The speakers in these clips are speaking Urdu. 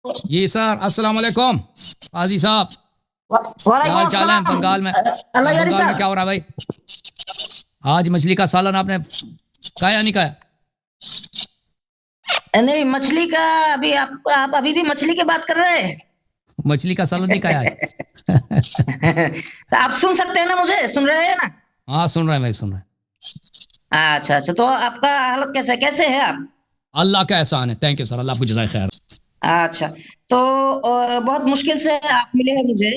جی سر، السلام علیکم قاضی صاحب، کیا وعلیکم حال چال ہے السلام بنگال میں؟ اللہ یاری بنگال میں صاحب. کیا ہو رہا ہے بھائی؟ آج مچھلی کا سالن آپ نے کھایا یا نہیں کھایا؟ نہیں مچھلی کا ابھی آپ ابھی بھی مچھلی کی بات کر رہے ہیں. مچھلی کا سالن نہیں کھایا آج؟ تو آپ سن سکتے ہیں نا، مجھے سن رہے ہیں نا؟ ہاں سن رہے ہیں بھائی، سن رہے ہیں. اچھا اچھا، تو آپ کا حالت کیسے ہے آپ؟ اللہ کا احسان ہے، تھینک یو سر، اللہ آپ کو جزائے خیر. اچھا، تو بہت مشکل سے آپ ملے ہیں مجھے.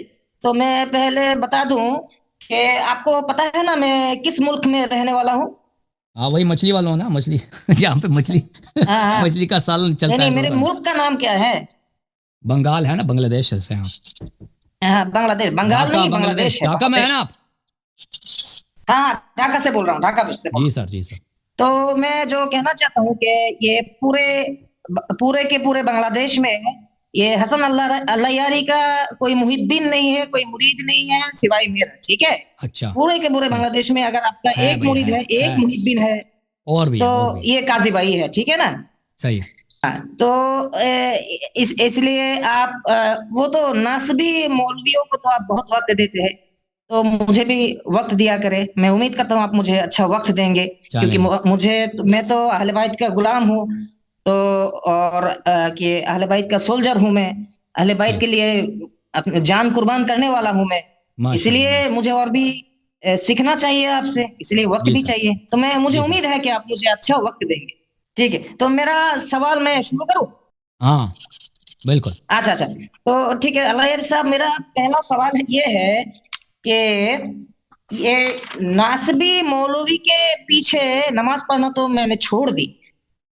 تو میں پہلے بتا دوں کہ آپ کو پتا ہے نا میں کس ملک میں رہنے والا ہوں. ہاں وہی مچھلی والوں ہو نا، مچھلی جہاں پہ مچھلی ہاں ہاں، مچھلی کا سالن نہیں چلتا نہیں، ہے میرے روزانہ. ملک کا نام کیا ہے؟ بنگال ہے نا، بنگلہ دیش سے ہیں. ہاں بنگلہ دیش، بنگال ڈھاکہ نہیں بنگلہ بنگلہ دیش، دیش ہے ڈھاکہ وہاں میں پہ. ہے نا آپ؟ ہاں ہاں، ڈھاکہ سے بول رہا ہوں، ڈھاکہ سے بول رہا جی ہوں. سر، جی سر. تو میں جو کہنا چاہتا ہوں کہ یہ پورے کے پورے بنگلہ دیش میں یہ حسن اللہ یاری کا کوئی محبین نہیں ہے، کوئی مرید نہیں ہے سوائے میرا. ٹھیک ہے، اچھا پورے کے پورے صحیح بنگلہ دیش میں اگر آپ کا ہے ایک بھائی، مرید ہے، ایک محبین ہے، اور بھی تو ہے، اور بھی ہے. یہ قاضی بھائی ہے. ٹھیک ہے نا؟ صحیح ہے. تو اس لیے آپ وہ تو ناسبی مولویوں کو تو آپ بہت وقت دیتے ہیں، تو مجھے بھی وقت دیا کرے. میں امید کرتا ہوں آپ مجھے اچھا وقت دیں گے، چلیں گے. کیونکہ میں تو اہل بیت کا غلام ہوں، تو اور کہ اہل بیت کا سولجر ہوں میں، اہل بیت جی کے لیے اپنی جان قربان کرنے والا ہوں میں. اس ماشاء اللہ، لیے ماشاء مجھے اور بھی سیکھنا چاہیے آپ سے، اس لیے اللہ. وقت جی بھی سر، چاہیے. تو مجھے جی سر. امید ہے کہ آپ مجھے اچھا وقت دیں گے. ٹھیک ہے، تو میرا سوال میں شروع کروں؟ ہاں بالکل. اچھا اچھا، تو ٹھیک ہے اللہ یار صاحب، میرا پہلا سوال یہ ہے کہ یہ ناسبی مولوی کے پیچھے نماز پڑھنا تو میں نے چھوڑ دی،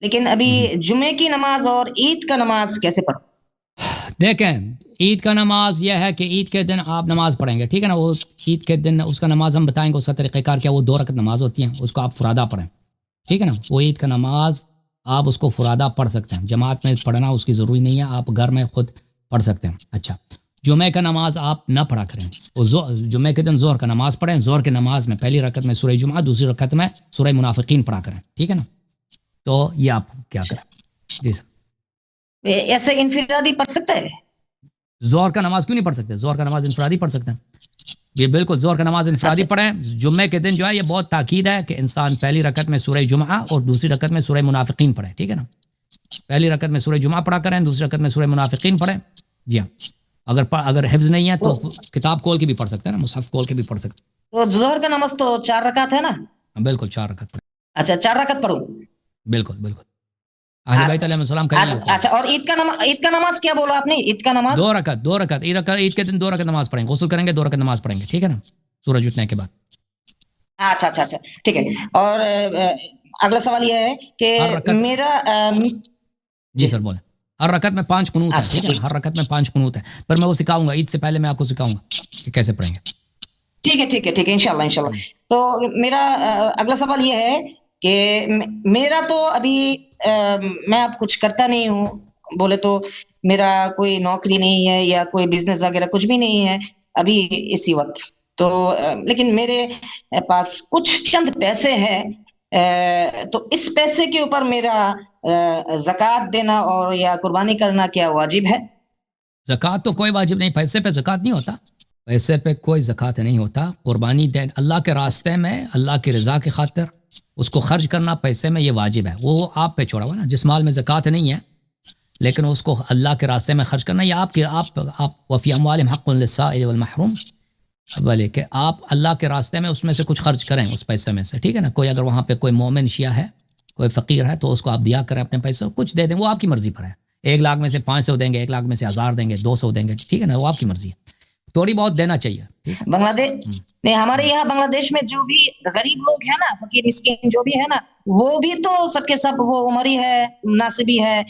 لیکن ابھی جمعے کی نماز اور عید کا نماز کیسے پڑھوں؟ دیکھیں، عید کا نماز یہ ہے کہ عید کے دن آپ نماز پڑھیں گے، ٹھیک ہے نا. وہ عید کے دن اس کا نماز ہم بتائیں گے، اس کا طریقہ کار کیا. وہ 2 رکعت نماز ہوتی ہیں، اس کو آپ فرادہ پڑھیں، ٹھیک ہے نا. وہ عید کا نماز آپ اس کو فرادہ پڑھ سکتے ہیں، جماعت میں پڑھنا اس کی ضروری نہیں ہے، آپ گھر میں خود پڑھ سکتے ہیں. اچھا، جمعہ کا نماز آپ نہ پڑھا کریں. جمعہ کے دن ظہر کا نماز پڑھیں. ظہر کی نماز میں پہلی رکعت میں سورہ جمعہ، دوسری رکعت میں سورہ منافقین پڑھا کریں، ٹھیک ہے نا. تو یہ آپ کیا کریں. جی سر. ایسے انفرادی پڑھ سکتا ہے؟ ظہر کا نماز کیوں نہیں پڑھ سکتے؟ ظہر کا نماز انفرادی پڑھ سکتے ہیں. یہ بالکل ظہر کا نماز انفرادی اچھا پڑھیں. جمعے کے دن جو ہے یہ بہت تاکید ہے کہ انسان پہلی رکعت میں سورہ جمعہ اور دوسری رکعت میں سورہ منافقین پڑھے، ٹھیک ہے نا. پہلی رکعت میں سورہ جمعہ پڑھا کریں، دوسری رکعت میں سورہ منافقین پڑھیں. جی ہاں، اگر حفظ نہیں ہے تو کتاب کھول کے بھی پڑھ سکتے ہیں نا، مصحف کھول کے بھی پڑھ سکتے تو ظہر کا نماز تو 4 رکعت ہے نا؟ ہیں. بالکل 4 رکعت پڑھیں. اچھا 4 رکعت پڑھوں. بالکل بالکل. اہل بیت علیہ السلام کا یہی ہوتا ہے. اچھا، اور عید کا نماز کیا بولا آپ نے؟ عید کا نماز 2 رکعت، 2 رکعت. عید کے دن 2 رکعت نماز پڑھیں گے، غسل کریں گے، 2 رکعت نماز پڑھیں گے، ٹھیک ہے نا، سورج اٹھنے کے بعد. اچھا اچھا اچھا، ٹھیک ہے. اور اگلا سوال یہ ہے کہ ہر رکعت میرا جی سر بولیں. ہر رکعت میں 5 قنوت ہے، ٹھیک ہے نا. ہر رکعت میں 5 قنوت ہے، پر میں وہ سکھاؤں گا عید سے پہلے. میں آپ کو سکھاؤں گا کہ کیسے پڑھیں گے. ٹھیک ہے ٹھیک ہے ٹھیک ہے، انشاءاللہ انشاءاللہ. تو میرا اگلا سوال یہ ہے کہ میرا تو ابھی میں اب کچھ کرتا نہیں ہوں، بولے تو میرا کوئی نوکری نہیں ہے یا کوئی بزنس وغیرہ کچھ بھی نہیں ہے ابھی اسی وقت. تو لیکن میرے پاس کچھ چند پیسے ہیں، تو اس پیسے کے اوپر میرا زکوٰۃ دینا اور یا قربانی کرنا کیا واجب ہے؟ زکوٰۃ تو کوئی واجب نہیں، پیسے پہ زکوٰۃ نہیں ہوتا، پیسے پہ کوئی زکوٰۃ نہیں ہوتا. قربانی دین اللہ کے راستے میں، اللہ کی رضا کی خاطر اس کو خرچ کرنا پیسے میں یہ واجب ہے. وہ آپ پہ چھوڑا ہوا نا. جس مال میں زکوٰۃ نہیں ہے لیکن اس کو اللہ کے راستے میں خرچ کرنا، یہ آپ وفی اموالہم حق للسائل والمحروم، بلکہ کہ آپ اللہ کے راستے میں اس میں سے کچھ خرچ کریں اس پیسے میں سے، ٹھیک ہے نا. کوئی اگر وہاں پہ کوئی مومن شیعہ ہے، کوئی فقیر ہے، تو اس کو آپ دیا کریں اپنے پیسے، کچھ دے دیں، وہ آپ کی مرضی پر ہے. 1 لاکھ میں سے 500 دیں گے، 1 لاکھ میں سے 1000 دیں گے، 200 دیں گے، ٹھیک ہے نا. وہ آپ کی مرضی ہے، تھوڑی بہت دینا چاہیے، ٹھیک ہے. بنگلہ دیش نہیں، ہمارے یہاں بنگلہ دیش میں جو بھی غریب لوگ ہیں نا، فقیر مسکین جو بھی ہے نا، وہ بھی تو سب کے سب وہ عمری ہے، ناصبی ہے.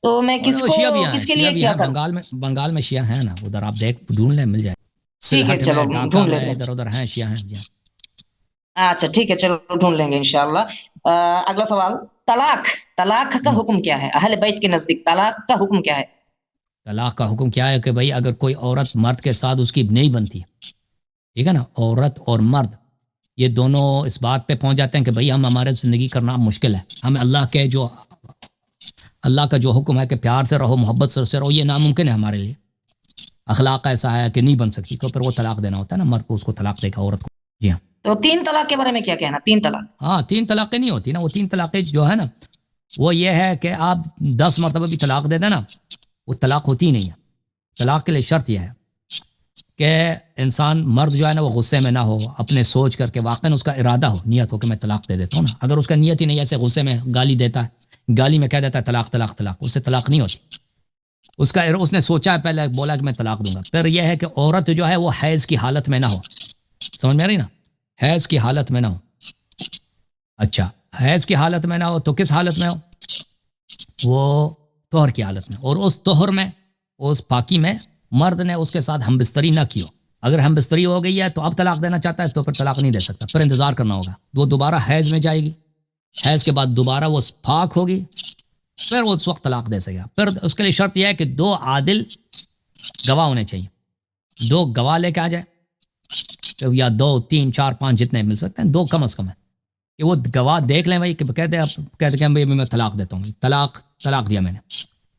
تو میں اور وہ شیعہ بھی ہیں، کس کے شیعہ لیے بھی کیا ہیں کروں؟ بنگال میں شیعہ ہیں نا. ادھر آپ ڈھونڈ لیں، مل جائے. ٹھیک ہے سلہٹ چلو میں، ڈھاکہ ڈھونڈ میں، لیتے ادھر ادھر ہیں شیعہ ہیں. جی اچھا ٹھیک ہے، چلو ڈھونڈ لیں گے انشاءاللہ. اگلا سوال، طلاق کا حکم کیا ہے؟ اہل بیت کے نزدیک طلاق کا حکم کیا ہے؟ طلاق کا حکم کیا ہے کہ بھائی اگر کوئی عورت مرد کے ساتھ اس کی نہیں بنتی، ٹھیک ہے نا، عورت اور مرد یہ دونوں اس بات پہ پہنچ جاتے ہیں کہ بھائی ہمارے زندگی کرنا مشکل ہے، ہمیں اللہ کے جو اللہ کا جو حکم ہے کہ پیار سے رہو، محبت سے رہو، یہ ناممکن ہے ہمارے لیے. اخلاق ایسا ہے کہ نہیں بن سکتی، تو پھر وہ طلاق دینا ہوتا ہے نا، مرد کو اس کو طلاق دے گا عورت کو. جی ہاں. تو 3 طلاق کے بارے میں کیا کہنا؟ 3 طلاق. ہاں 3 طلاقیں نہیں ہوتی نا، وہ 3 طلاقیں جو ہے نا وہ یہ ہے کہ آپ 10 مرتبہ بھی طلاق دے دیں نا، وہ طلاق ہوتی نہیں ہے. طلاق کے لیے شرط یہ ہے کہ انسان مرد جو ہے نا وہ غصے میں نہ ہو، اپنے سوچ کر کے واقعاً اس کا ارادہ ہو، نیت ہو کہ میں طلاق دے دیتا ہوں نا. اگر اس کا نیت ہی نہیں، ایسے غصے میں گالی دیتا ہے، گالی میں کہہ دیتا ہے طلاق طلاق طلاق، اس سے طلاق نہیں ہوتی. اس نے سوچا ہے پہلے، بولا کہ میں طلاق دوں گا. پھر یہ ہے کہ عورت جو ہے وہ حیض کی حالت میں نہ ہو. سمجھ میں آ رہی نا؟ حیض کی حالت میں نہ ہو. اچھا حیض کی حالت میں نہ ہو تو کس حالت میں ہو؟ وہ طہر کی حالت میں. اور اس طہر میں، اس پاکی میں مرد نے اس کے ساتھ ہم بستری نہ کی ہو. اگر ہم بستری ہو گئی ہے تو اب طلاق دینا چاہتا ہے تو پھر طلاق نہیں دے سکتا، پھر انتظار کرنا ہوگا. وہ دوبارہ حیض میں جائے گی، حیض کے بعد دوبارہ وہ پاک ہوگی، پھر وہ اس وقت طلاق دے سکے گا. پھر اس کے لیے شرط یہ ہے کہ 2 عادل گواہ ہونے چاہیے. 2 گواہ لے کے آ جائے، یا 2 3 4 5 جتنے مل سکتے ہیں، 2 کم از کم ہے کہ وہ گواہ دیکھ لیں بھائی کہ کہتے ہیں بھائی میں طلاق دیتا ہوں، طلاق دیا میں نے.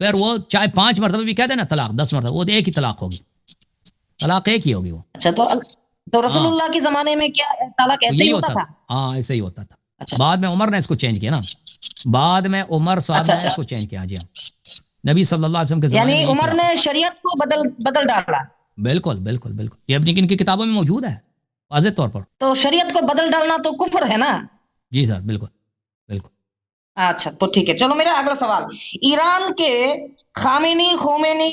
پھر وہ چاہے 5 مرتبہ بھی کہتے ہیں نا طلاق، 10 مرتبہ، وہ ایک ہی طلاق ہوگی، طلاق ایک ہی ہوگی وہ. اچھا تو رسول اللہ کے زمانے میں کیا طلاق ایسے ہی ہوتا تھا؟ ہاں ایسے ہی ہوتا تھا. اچھا. بعد میں عمر نے اس کو چینج کیا نا، بعد میں عمر صاحب نے اس کو چینج کیا. جی ہاں، نبی صلی اللہ علیہ وسلم کے زمانے میں یعنی عمر نے شریعت کو بدل ڈالا. بالکل بالکل بالکل، یہ اپنی ان کی کتابوں میں موجود ہے واضح طور پر. تو شریعت کو بدل ڈالنا تو کفر ہے نا؟ جی سر بالکل بالکل. اچھا تو ٹھیک ہے، چلو میرا اگلا سوال. ایران کے خمینی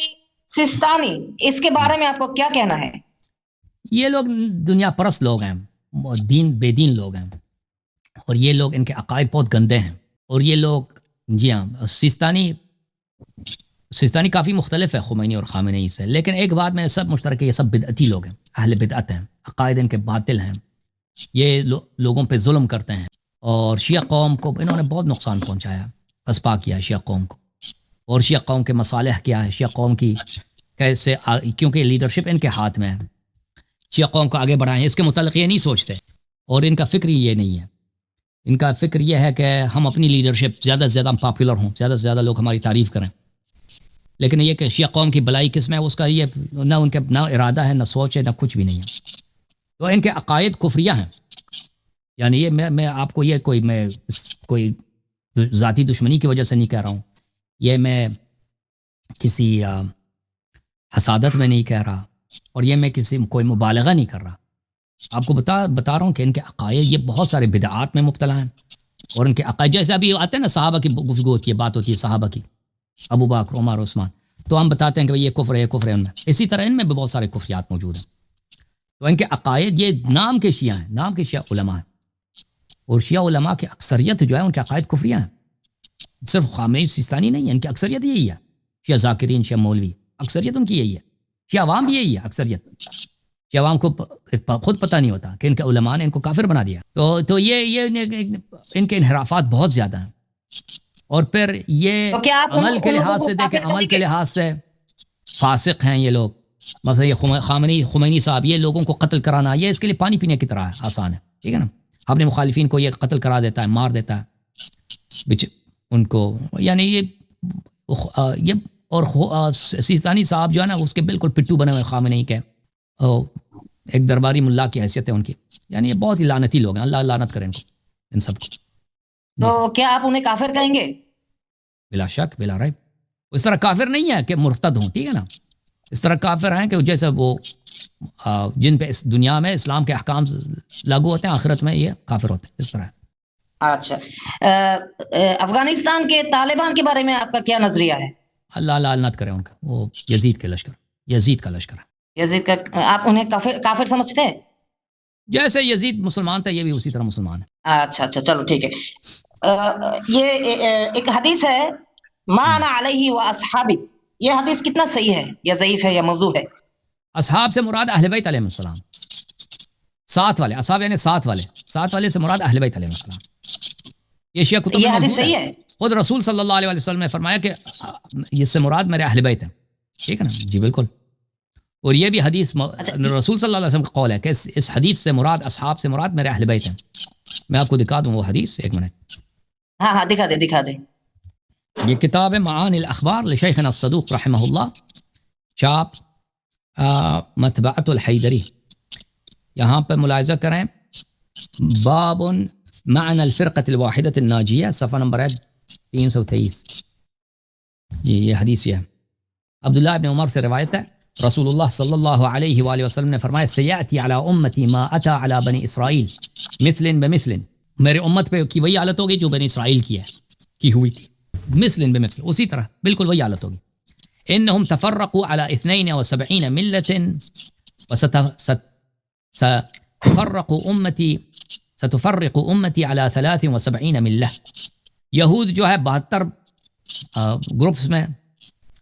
سیستانی، اس کے بارے میں آپ کو کیا کہنا ہے؟ یہ لوگ دنیا پرست لوگ ہیں، بے دین لوگ ہیں، اور یہ لوگ، ان کے عقائد بہت گندے ہیں. اور یہ لوگ جی ہاں، سیستانی کافی مختلف ہے خمینی اور خامنئی سے، لیکن ایک بات میں سب مشترک ہے، یہ سب بدعتی لوگ ہیں، اہل بدعت ہیں، عقائد ان کے باطل ہیں. یہ لوگوں پہ ظلم کرتے ہیں، اور شیعہ قوم کو انہوں نے بہت نقصان پہنچایا، پسپا کیا شیعہ قوم کو. اور شیعہ قوم کے مصالح کیا ہے، شیعہ قوم کی کیسے، کیونکہ لیڈرشپ ان کے ہاتھ میں ہے، شیعہ قوم کو آگے بڑھائیں، اس کے متعلق یہ نہیں سوچتے. اور ان کا فکر یہ نہیں ہے، ان کا فکر یہ ہے کہ ہم اپنی لیڈرشپ زیادہ سے زیادہ پاپولر ہوں، زیادہ سے زیادہ لوگ ہماری تعریف کریں. لیکن یہ کہ شیعہ قوم کی بلائی کس میں، اس کا یہ نہ ان کے نہ ارادہ ہے، نہ سوچ ہے، نہ کچھ بھی نہیں ہے. تو ان کے عقائد کفریہ ہیں. یعنی یہ میں آپ کو یہ کوئی ذاتی دشمنی کی وجہ سے نہیں کہہ رہا ہوں، یہ میں کسی حسادت میں نہیں کہہ رہا، اور یہ میں کوئی مبالغہ نہیں کر رہا. آپ کو بتا رہا ہوں کہ ان کے عقائد یہ بہت سارے بدعات میں مبتلا ہیں. اور ان کے عقائد جیسے ابھی آتے ہیں نا، صحابہ کی گفتگو ہوتی ہے، بات ہوتی ہے صحابہ کی، ابو بکر، عمر، عثمان، تو ہم بتاتے ہیں کہ یہ کفر ہے، یہ کفر ہے. ان میں اسی طرح ان میں بھی بہت سارے کفریات موجود ہیں. تو ان کے عقائد یہ نام کے شیعہ ہیں، نام کے شیعہ علماء ہیں. اور شیعہ علماء کی اکثریت جو ہے ان کے عقائد کفریہ ہیں. صرف خامنئی سیستانی نہیں ہے، ان کی اکثریت یہی ہے. شیعہ ذاکرین، شیعہ مولوی، اکثریت ان کی یہی ہے. شیعہ عوام بھی یہی ہے اکثریت. شیعہ عوام کو خود پتہ نہیں ہوتا کہ ان کے علماء نے ان کو کافر بنا دیا. تو یہ ان کے انحرافات بہت زیادہ ہیں. اور پھر یہ عمل کے لحاظ سے دیکھیں، عمل کے لحاظ سے فاسق ہیں یہ لوگ. مثلا یہ خمینی صاحب، یہ لوگوں کو قتل کرانا، یہ اس کے لیے پانی پینے کی طرح ہے، آسان ہے. ٹھیک ہے نا، اپنے مخالفین کو یہ قتل کرا دیتا ہے، مار دیتا ہے ان کو. یعنی یہ اور سیستانی صاحب جو ہے نا، اس کے بالکل پٹو بنے ہوئے خامنئی کے، ایک درباری ملا کی حیثیت ہے ان کی. یعنی یہ بہت ہی لعنتی لوگ ہیں، اللہ لعنت کرے ان کو، ان سب کو. تو کیا آپ انہیں کافر کہیں گے؟ بلا شک، بلا ریب. اس طرح کافر نہیں ہے کہ مرتد ہوں، ٹھیک ہے نا. اس طرح کافر ہیں کہ جیسے وہ جن پہ اس دنیا میں اسلام کے احکام لاگو ہوتے ہیں، آخرت میں یہ کافر ہوتے ہیں، اس طرح. اچھا، افغانستان کے طالبان کے بارے میں آپ کا کیا نظریہ ہے؟ اللہ لعنت کرے ان کا، وہ یزید کا لشکر ہے. یزید کا، آپ انہیں کافر سمجھتے ہیں؟ جیسے یزید مسلمان تھا، یہ بھی اسی طرح مسلمان ہے. اچھا چلو ٹھیک ہے. یہ ایک حدیث ہے، ما انا علیہ و اصحابی، یہ حدیث کتنا صحیح ہے یا ضعیف ہے یا موضوع ہے؟ اصحاب سے مراد اہل بیت علیہ السلام، ساتھ والے. اصحاب یعنی ساتھ والے سے مراد اہل بیت علیہ السلام. یہ شیعہ کتب میں حدیث صحیح ہے. خود رسول صلی اللہ علیہ وسلم نے فرمایا کہ اس سے مراد میرے اہل بیت ہیں. ٹھیک ہے نا جی بالکل. اور یہ بھی حدیث رسول صلی اللہ علیہ وسلم کا قول ہے کہ اس حدیث سے مراد، اصحاب سے مراد میرے اہل بیت ہیں. میں آپ کو دکھا دوں وہ حدیث، ایک منٹ. ہاں دکھا دے. یہ کتاب ہے معانی الاخبار لشیخنا الصدوق رحمہ اللہ، چاپ مطبعۃ الحیدری. یہاں پہ ملاحظہ کریں باب معنی الفرقۃ الواحدۃ الناجیہ، صفحہ نمبر ہے 323. جی یہ حدیث ہے، عبداللہ ابن عمر سے روایت ہے، رسول اللہ صلی اللہ علیہ وآلہ وسلم نے فرمایا سیأتی علی امتی ما اتی علی بنی اسرائیل مثل بمثل، میرے امت پہ کی وہی حالت ہوگی جو بنی اسرائیل کی ہوئی تھی، مثل بمثل، اسی طرح بالکل وہی حالت ہوگی. انہم تفرقوا علی 72 ملۃ ستفرق امتی علی 73 ملہ. یہود جو ہے 72 گروپس میں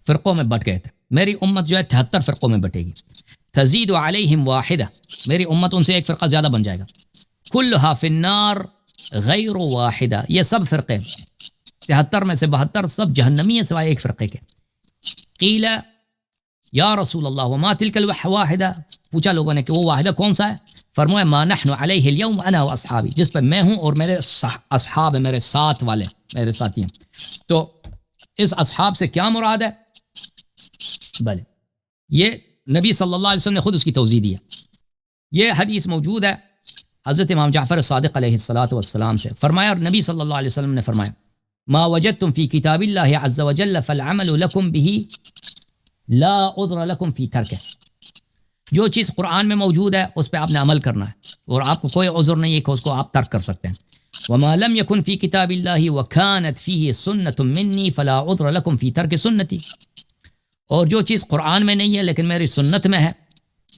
فرقوں میں بٹ گئے تھے، میری امت جو ہے 73 فرقوں میں بٹے گی. تزید علیہم واحدہ، میری امت ان سے ایک فرقہ زیادہ بن جائے گا. کلھا فی النار غیر واحدہ، یہ سب فرقے 73 میں سے 72 سب جہنمی ہیں سوائے ایک فرقے کے. قیل یا رسول اللہ وما تلک الواحدہ، پوچھا لوگوں نے کہ وہ واحدہ کون سا ہے؟ فرمایا ما نحن علیہ اليوم انا واصحابی، جس پہ میں ہوں اور میرے اصحاب، میرے ساتھ والے، میرے ساتھی ہیں. تو اس اصحاب سے کیا مراد ہے؟ بلے یہ نبی صلی اللہ علیہ وسلم نے خود اس کی توضیح دی ہے. یہ حدیث موجود ہے حضرت امام جعفر الصادق علیہ السلام سے. فرمایا، اور نبی صلی اللہ علیہ وسلم نے فرمایا ما وجدتم فی کتاب اللہ عز وجل فالعمل لکم به لا عذر لکم فی ترکہ، جو چیز قرآن میں موجود ہے اس پہ آپ نے عمل کرنا ہے اور آپ کو کوئی عذر نہیں ہے کہ اس کو آپ ترک کر سکتے ہیں. وما لم يكن في كتاب الله وكانت فيه سنة مني فلا عذر لكم في ترك سنتي، اور جو چیز قرآن میں نہیں ہے لیکن میری سنت میں ہے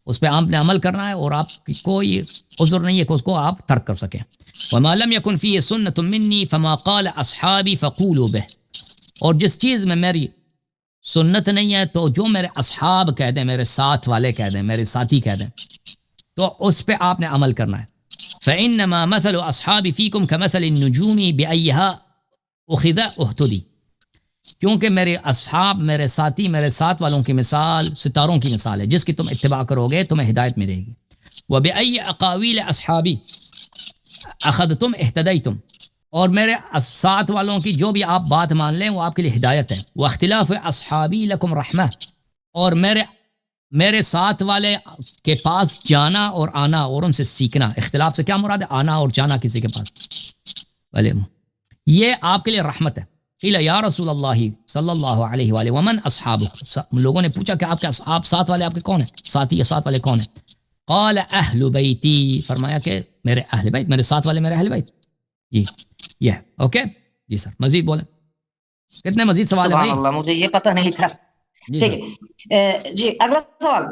اس پہ آپ نے عمل کرنا ہے اور آپ کی کوئی عذر نہیں ہے کہ اس کو آپ ترک کر سکیں. وما لم يكن فيه سنة مني فما قال اصحابي فقولوا به، اور جس چیز میں میری سنت نہیں ہے تو جو میرے اصحاب کہہ دیں، میرے ساتھ والے کہہ دیں، میرے ساتھی کہہ دیں، تو اس پہ آپ نے عمل کرنا ہے. فإنما مثل اصحابی فیکم کمثل النجوم بأیها اخذ اهتدی، کیونکہ میرے اصحاب، میرے ساتھی، میرے ساتھ والوں کی مثال ستاروں کی مثال ہے، جس کی تم اتباع کرو گے تمہیں ہدایت ملے گی. وبأی اقاویل اصحابی اخذتم اهتدیتم، اور میرے ساتھ والوں کی جو بھی آپ بات مان لیں وہ آپ کے لیے ہدایت ہے. واختلاف اصحابی لکم رحمہ، اور میرے ساتھ والے کے پاس جانا اور آنا اور ان سے سیکھنا. اختلاف سے کیا مراد ہے؟ آنا اور جانا کسی کے پاس، یہ آپ کے لیے رحمت ہے. قیل یا رسول اللہ صلی اللہ علیہ وآلہ ومن اصحابک، لوگوں نے پوچھا کہ آپ کے اصحاب، ساتھ والے آپ کے کون ہیں، ساتھی یا ساتھ والے کون ہیں؟ قال اہل بیتی، فرمایا کہ میرے اہل بیت، میرے ساتھ والے میرے اہل بیت. جی یہ اوکے جی سر، مزید بولیں، کتنے مزید سوال ہیں بھائی؟ سبحان اللہ، مجھے یہ پتہ نہیں تھا. ٹھیک ہے جی، اگلا سوال،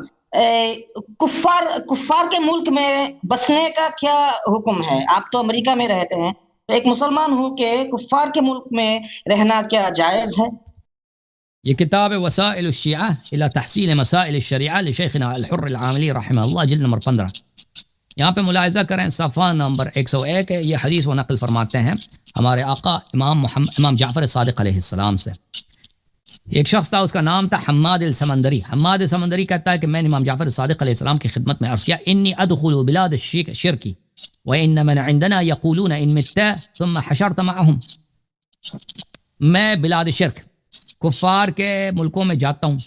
کفار کے ملک میں بسنے کا کیا حکم ہے؟ آپ تو امریکہ میں رہتے ہیں، تو ایک مسلمان ہوں کہ کفار کے ملک میں رہنا کیا جائز ہے؟ یہ کتاب وسائل الشیعہ الى تحصیل مسائل الشریعہ لشیخنا الحر العاملی رحمہ اللہ، جلد نمبر 15. یہاں پہ ملاحظہ کریں صفحہ نمبر 101 ہے. یہ حدیث وہ نقل فرماتے ہیں ہمارے آقا امام جعفر صادق علیہ السلام سے. ایک شخص تھا، اس کا نام تھا حماد السمندری. حماد السمندری کہتا ہے کہ میں نے امام جعفر صادق علیہ السلام کی خدمت میں عرض کیا انی ادخل بلاد الشرک وان من عندنا یقولون ان مت ثم حشرت معهم، میں بلاد شرک، کفار کے ملکوں میں جاتا ہوں.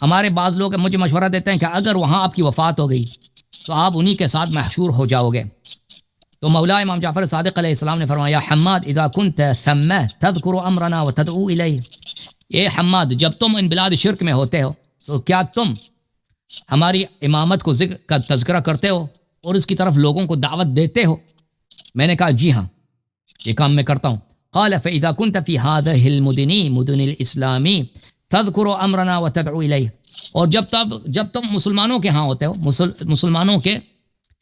ہمارے بعض لوگ مجھے مشورہ دیتے ہیں کہ اگر وہاں آپ کی وفات ہو گئی تو آپ انہی کے ساتھ محشور ہو جاؤ گے. تو مولا امام جعفر صادق علیہ السلام نے فرمایا حماد اذا كنت ثم تذكر امرنا وتدعو الیہ، اے حماد جب تم ان بلاد شرک میں ہوتے ہو تو کیا تم ہماری امامت کو ذکر کا تذکرہ کرتے ہو اور اس کی طرف لوگوں کو دعوت دیتے ہو؟ میں نے کہا جی ہاں، یہ کام میں کرتا ہوں. قال فاذا كنت في هذه مدن الاسلامی تذكر امرنا وتدعو الیہ، اور جب تم مسلمانوں کے ہاں ہوتے ہو، مسلمانوں کے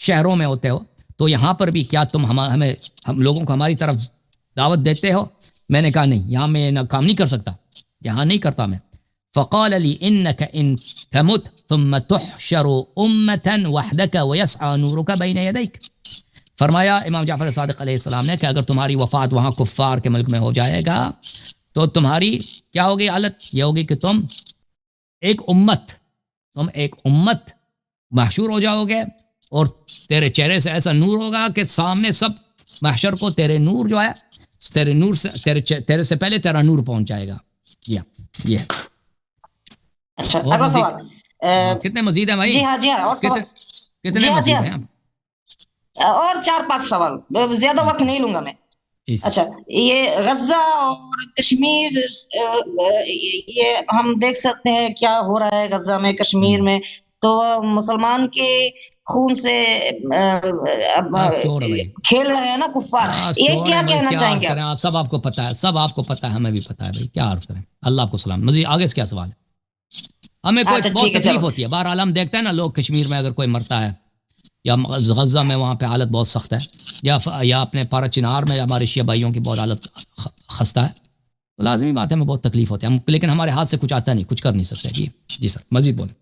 شہروں میں ہوتے ہو، تو یہاں پر بھی کیا تم ہم لوگوں کو ہماری طرف دعوت دیتے ہو؟ میں نے کہا نہیں، یہاں میں کام نہیں کر سکتا، یہاں نہیں کرتا میں. فقال لي انك ان تمت ثم تحشر امه وحدك ويسعى نورك بين يديك. فرمایا امام جعفر صادق علیہ السلام نے کہ اگر تمہاری وفات وہاں کفار کے ملک میں ہو جائے گا تو تمہاری کیا ہوگی حالت؟ یہ ہوگی کہ تم ایک امت محشور ہو جاؤ گے اور تیرے چہرے سے ایسا نور ہوگا کہ سامنے سب محشر کو تیرے نور جو ہے تیرے نور سے تیرے سے پہلے تیرا نور پہنچ جائے گا. یہ اچھا اور اگلا مزید سوال. کتنے مزید ہیں بھائی؟ جی ہاں اور سوال. کتنے جی ہاں مزید ہیں؟ اور 4-5 سوال، زیادہ وقت نہیں لوں گا میں. اچھا یہ غزہ اور کشمیر، یہ ہم دیکھ سکتے ہیں کیا ہو رہا ہے غزہ میں، کشمیر میں. تو مسلمان کے خون سے کھیل رہے ہیں نا کفار. یہ کیا کہنا چاہیں گے آپ؟ سب آپ کو پتا ہے، سب آپ کو پتا ہے، ہمیں بھی پتا ہے بھائی. کیا عرض کریں؟ اللہ آپ کو سلام. مزید آگے سے کیا سوال ہے؟ ہمیں کوئی بہت تکلیف ہوتی ہے. بہرحال ہم دیکھتے ہیں نا لوگ کشمیر میں اگر کوئی مرتا ہے یا غزہ میں، وہاں پہ حالت بہت سخت ہے، یا اپنے پارا چنار میں ہمارے شیعہ بھائیوں کی بہت حالت خستہ ہے. تو لازمی بات ہے ہمیں بہت تکلیف ہوتی ہے، لیکن ہمارے ہاتھ سے کچھ آتا نہیں، کچھ کر نہیں سکتے. جی سر مزید بولیں.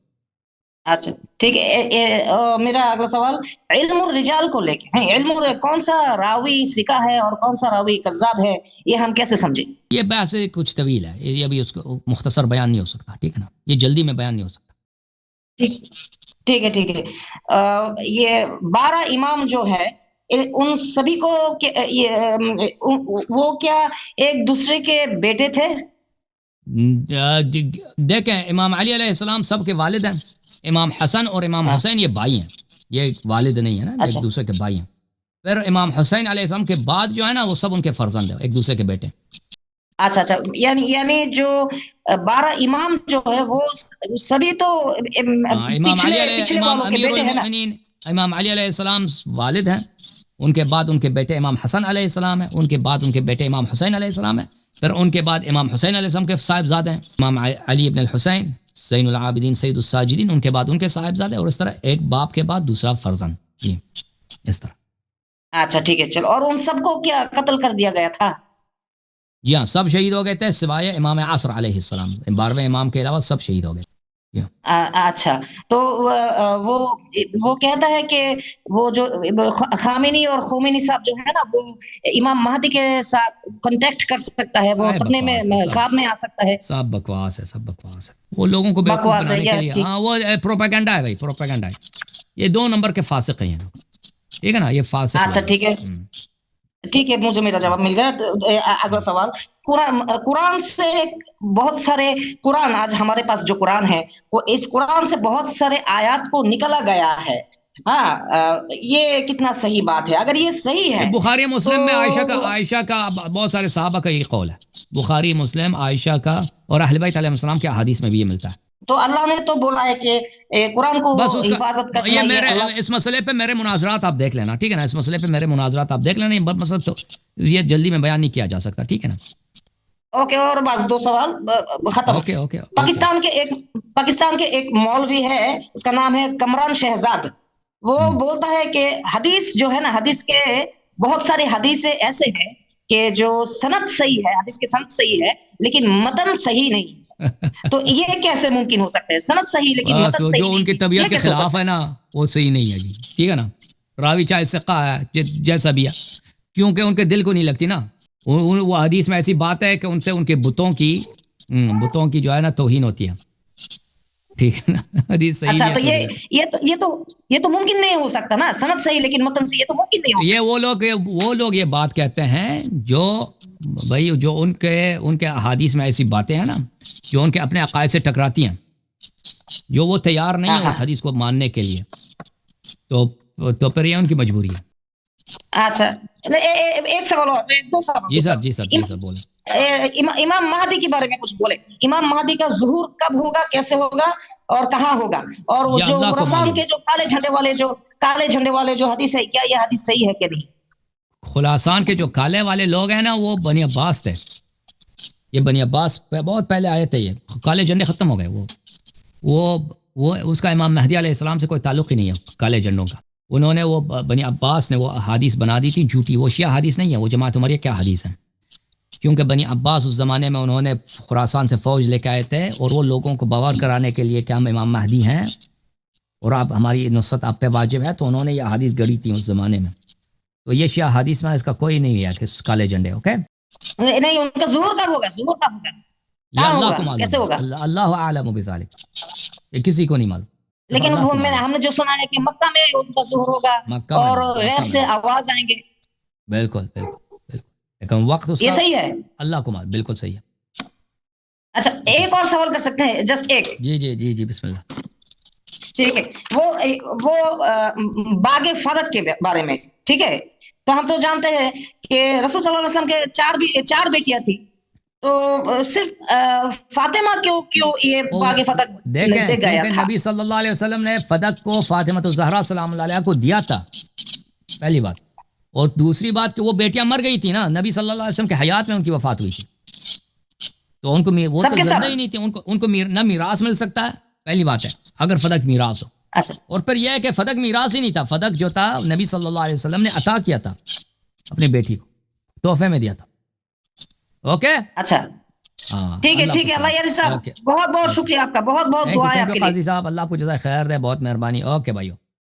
اچھا ٹھیک ہے. میرا اگلا سوال علم الرجال کو لے کے ہے. علم کون سا راوی ثقہ ہے اور کون سا راوی کذاب ہے، یہ ہم کیسے سمجھیں؟ یہ بحث کچھ طویل ہے، یہ ابھی اس کو مختصر بیان نہیں ہو سکتا. ٹھیک ہے نا، یہ جلدی میں بیان نہیں ہو سکتا. ٹھیک ہے. یہ 12 امام جو ہے ان سبھی کو وہ کیا ایک دوسرے کے بیٹے تھے؟ دیکھیں امام علی علیہ السلام سب کے والد ہیں. امام حسن اور امام حسین یہ بھائی ہیں، یہ والد نہیں ہے نا، ایک دوسرے کے بھائی ہیں. پھر امام حسین علیہ السلام کے بعد جو ہے نا وہ سب ان کے فرزند ہیں، ایک دوسرے کے بیٹے. اچھا یعنی جو 12 امام جو ہے وہ سبھی تو امام امیر المؤمنین امام علی علیہ السلام والد ہیں، ان کے بعد ان کے بیٹے امام حسن علیہ السلام ہیں، ان کے بعد ان کے بیٹے امام حسین علیہ السلام ہیں، پھر ان کے بعد امام حسین علیہ السلام کے صاحبزادے ہیں امام علی ابن الحسین زین العابدین سید الساجدین، ان کے بعد ان کے صاحبزادے، اور اس طرح ایک باپ کے بعد دوسرا فرزند. جی اس طرح. اچھا ٹھیک ہے چلو. اور ان سب کو کیا قتل کر دیا گیا تھا؟ جی ہاں سب شہید ہو گئے تھے سوائے امام عصر علیہ السلام. 12ویں امام کے علاوہ سب شہید ہو گئے. اچھا تو وہ کہتا ہے کہ وہ جو خامنی اور خومینی صاحب جو ہے نا وہ امام مہدی کے ساتھ کانٹیکٹ کر سکتا ہے، وہ سپنے میں خواب میں آ سکتا ہے. سب بکواس ہے. وہ لوگوں کو بیوقوف بنانے کے لیے. ہاں وہ پروپیگنڈا ہے بھائی، پروپیگنڈا ہے. یہ 2 نمبر کے فاسق ہیں. ٹھیک ہے نا، یہ فاسق. اچھا ٹھیک ہے مجھے میرا جواب مل گیا. اگلا سوال قرآن سے بہت سارے قرآن، آج ہمارے پاس جو قرآن ہے وہ اس قرآن سے بہت سارے آیات کو نکلا گیا ہے. یہ کتنا صحیح بات ہے؟ اگر یہ صحیح ہے، بخاری مسلم میں عائشہ کا بہت سارے صحابہ کا یہ قول ہے. بخاری مسلم عائشہ کا اور اہل بیت علیہ السلام کے احادیث میں بھی یہ ملتا ہے. تو اللہ نے تو بولا ہے کہ قرآن کو بس حفاظت کرنا. یہ میرے اس مسئلے پہ میرے مناظرات آپ دیکھ لینا. ٹھیک ہے نا، اس مسئلے پہ میرے مناظرات آپ دیکھ لینا. مسئلہ تو یہ جلدی میں بیان نہیں کیا جا سکتا. ٹھیک ہے نا. اوکے اور بس 2 سوال ختم. اوکے. پاکستان کے ایک مولوی ہے، اس کا نام ہے کمران شہزاد. وہ بولتا ہے کہ حدیث جو ہے نا، حدیث کے بہت سارے حدیثیں ایسے ہیں کہ جو سند صحیح ہے، حدیث کے سند صحیح ہے لیکن متن صحیح نہیں. تو یہ کیسے ممکن ہو سکتا ہے؟ سند صحیح لیکن متن صحیح جو ان کی طبیعت کے خلاف ہے نا وہ صحیح نہیں ہے. جی ٹھیک ہے نا. راوی چاہے ثقہ ہے جیسا بھی ہے، کیونکہ ان کے دل کو نہیں لگتی نا. وہ حدیث میں ایسی بات ہے کہ ان سے ان کے بتوں کی جو ہے نا توہین ہوتی ہے. ٹھیک ہے نا، حدیث صحیح نہیں. اچھا تو یہ تو ممکن نہیں ہو سکتا نا، سند صحیح لیکن متن صحیح، یہ تو ممکن نہیں ہو سکتا. یہ وہ لوگ یہ بات کہتے ہیں جو بھائی جو ان کے احادیث میں ایسی باتیں ہیں نا جو ان کے اپنے عقائد سے ٹکراتی ہیں، جو وہ تیار نہیں ہے اس حدیث کو ماننے کے لیے، تو پھر یہ ان کی مجبوری ہے. اچھا ایک سوال اور. 2 سوال. جی سر بولیں. امام مہدی کے بارے میں کچھ بولے. امام مہدی کا ظہور کب ہوگا، کیسے ہوگا اور کہاں ہوگا؟ اور جو خراسان کے جو کالے جھنڈے والے جو حدیث ہے، کیا یہ حدیث صحیح ہے کہ نہیں؟ خراسان کے جو کالے والے لوگ ہیں نا وہ بنی عباس تھے. یہ بنی عباس بہت پہلے آئے تھے. یہ کالے جھنڈے ختم ہو گئے. وہ اس کا امام مہدی علیہ السلام سے کوئی تعلق ہی نہیں ہے کالے جھنڈوں کا. انہوں نے وہ بنی عباس نے وہ حدیث بنا دی تھی جھوٹی. وہ شیعہ حدیث نہیں ہے، وہ جماعت عمریہ کیا حدیث ہے. کیونکہ بنی عباس اس زمانے میں انہوں نے خراسان سے فوج لے کے آئے تھے اور وہ لوگوں کو باور کرانے کے لیے کہ ہم امام مہدی ہیں اور آپ ہماری نصرت آپ پہ واجب ہے، تو انہوں نے یہ حدیث گڑی تھی اس زمانے میں. تو یہ شیعہ حدیث میں اس کا کوئی نہیں ہے کہ کالے جھنڈے. اوکے نہیں، ان کا ظہور کب ہوگا؟ یہ اللہ کو معلوم. کیسے ہوگا؟ اللہ اعلم بذلک. یہ کسی کو نہیں معلوم. لیکن ہم نے جو سنا ہے کہ مکہ میں ان کا ظہور ہوگا اور غیب سے آواز آئیں گے. بالکل. لیکن وقت اس یہ کا صحیح ہے؟ اللہ کو معلوم. بالکل صحیح ہے. اچھا ایک اور سوال کر سکتے ہیں، جسٹ ایک؟ جی جی جی جی بسم اللہ. ٹھیک ہے. وہ باغ فدق کے بارے میں، ٹھیک ہے، تو ہم تو جانتے ہیں کہ رسول صلی اللہ علیہ وسلم کے چار بیٹیاں تھی، تو صرف فاطمہ کیوں یہ باغ فدق دیکھیں دے گیا کیونکہ تھا؟ نبی صلی اللہ علیہ وسلم نے فدق کو فاطمہ الزہرا سلام اللہ علیہ کو دیا تھا، پہلی بات. اور دوسری بات کہ وہ بیٹیاں مر گئی تھی نا، نبی صلی اللہ علیہ وسلم کے حیات میں ان کی وفات ہوئی تھی، تو ان کو وہ سب تو کے زندہ سب؟ ہی نہیں تھے، ان کو نہ میراث مل سکتا ہے، پہلی بات ہے اگر فدق میراث ہو. اچھا اور پھر یہ ہے کہ فدق میراث ہی نہیں تھا، فدق جو تھا نبی صلی اللہ علیہ وسلم نے عطا کیا تھا اپنی بیٹی کو، تحفے میں دیا تھا. اوکے اچھا ہاں. ٹھیک ہے اللہ ٹھیک ہے. اللہ یاری صاحب اوکے بہت بہت شکریہ آپ کا، بہت بہت تھینک دعا ہے یو آپ کے لیے. قاضی صاحب، اللہ آپ کو جزائے خیر دے، بہت مہربانی. اوکے بھائیو.